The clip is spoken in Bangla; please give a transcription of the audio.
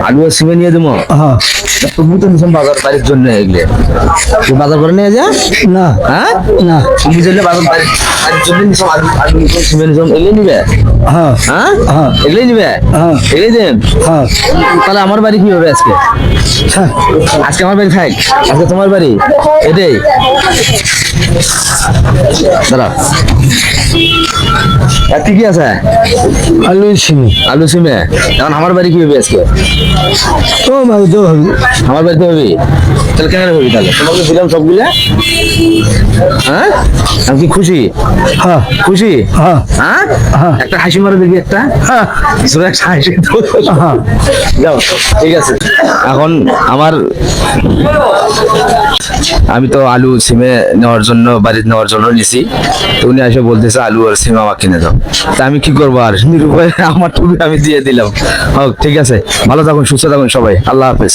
আলু আর সিমে নিয়ে দেবো। হ্যাঁ তুমি তো নিছাম বাজার বাড়ির জন্য এগুলো তুই বাজার করে নিয়ে যা। না হ্যাঁ না তুমি জন্য বাজার বাড়ির জন্য নিছাম আলু নিছাম সিমে নিছাম এগুলো নিবে। হ্যাঁ হ্যাঁ হ্যাঁ এগুলোই নিবে। হ্যাঁ এগুলোই দেন। হ্যাঁ তাহলে আমার বাড়ি কি হবে আজকে? হ্যাঁ আজকে আমার বাড়ি থাক, আজকে তোমার বাড়ি এটাই। দাঁড়া আর কি কি আছে? আলু সিমি আলু সিমে। এখন আমার বাড়ি কি হবে আজকে? তো ভাই তো হবে আমার বাড়িতে হবি তাহলে কেন হবি? তাহলে তোমাকে দিলাম সবগুলা। হ্যাঁ আমি কি খুশি? হ্যাঁ খুশি? হ্যাঁ হ্যাঁ হ্যাঁ। একটা হাসি মারো দেখি একটা। হ্যাঁ জোরে একটা হাসি দাও। হ্যাঁ যাও ঠিক আছে। এখন আমি তো আলু সিমে নেওয়ার জন্য বাড়িতে নেওয়ার জন্য নিছি, তো উনি এসে বলতেছে আলু আর সিম আমাকে কিনে দাও। তা আমি কি করবো আর, নিরুপায় আমার টুকু আমি দিয়ে দিলাম। হোক ঠিক আছে, ভালো থাকুন সুস্থ থাকুন সবাই, আল্লাহ হাফেজ।